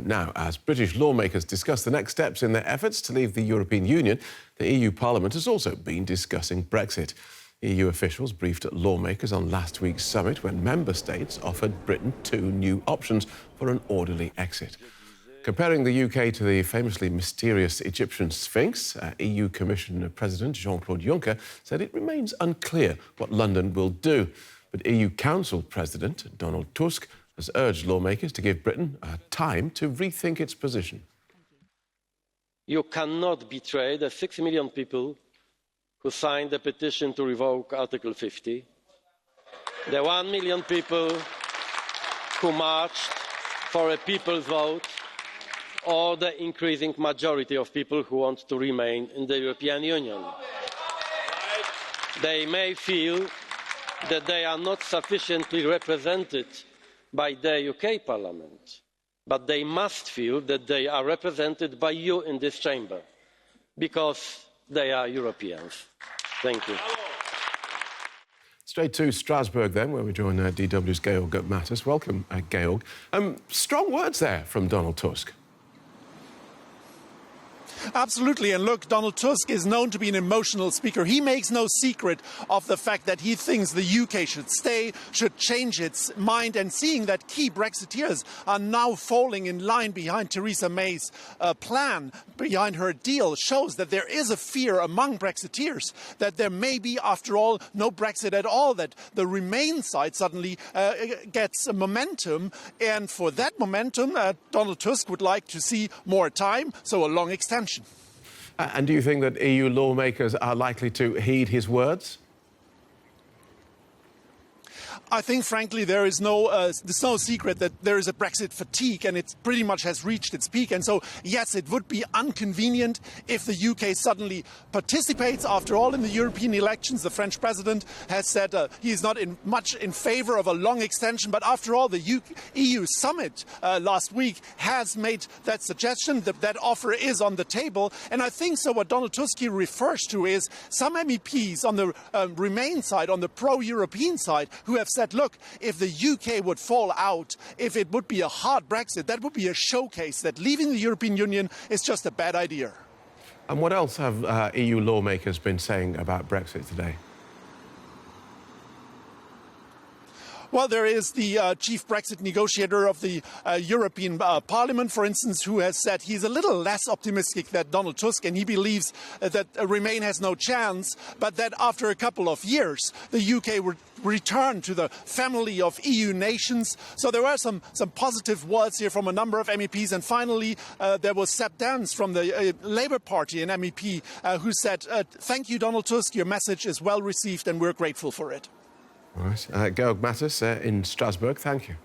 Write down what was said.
Now, as British lawmakers discuss the next steps in their efforts to leave the European Union, the EU Parliament has also been discussing Brexit. EU officials briefed lawmakers on last week's summit when member states offered Britain two new options for an orderly exit. Comparing the UK to the famously mysterious Egyptian Sphinx, EU Commission President Jean-Claude Juncker said it remains unclear what London will do. But EU Council President Donald Tusk has urged lawmakers to give Britain time to rethink its position. You cannot betray the 6 million people who signed the petition to revoke Article 50, the 1 million people who marched for a people's vote, or the increasing majority of people who want to remain in the European Union. They may feel that they are not sufficiently represented by the UK Parliament, but they must feel that they are represented by you in this chamber, because they are Europeans. Thank you. Straight to Strasbourg then, where we join DW's Georg Mattis. Welcome, Georg. Strong words there from Donald Tusk. Absolutely. And look, Donald Tusk is known to be an emotional speaker. He makes no secret of the fact that he thinks the UK should stay, should change its mind. And seeing that key Brexiteers are now falling in line behind Theresa May's plan, behind her deal, shows that there is a fear among Brexiteers that there may be, after all, no Brexit at all, that the Remain side suddenly gets momentum. And for that momentum, Donald Tusk would like to see more time, so a long extension. And do you think that EU lawmakers are likely to heed his words? I think, frankly, there's no secret that there is a Brexit fatigue, and it pretty much has reached its peak. And so, yes, it would be inconvenient if the UK suddenly participates. After all, in the European elections, the French president has said he is not much in favour of a long extension. But after all, the EU summit last week has made that suggestion. That offer is on the table. And I think so what Donald Tusk refers to is some MEPs on the Remain side, on the pro-European side, who have said, look, if the UK would fall out, if it would be a hard Brexit, that would be a showcase that leaving the European Union is just a bad idea. And what else have EU lawmakers been saying about Brexit today? Well, there is the chief Brexit negotiator of the European Parliament, for instance, who has said he's a little less optimistic than Donald Tusk, and he believes that Remain has no chance, but that after a couple of years, the UK would return to the family of EU nations. So there were some positive words here from a number of MEPs. And finally, there was Seb Dance from the Labour Party, an MEP, who said, thank you, Donald Tusk, your message is well received and we're grateful for it. All right. Georg Mattis in Strasbourg, thank you.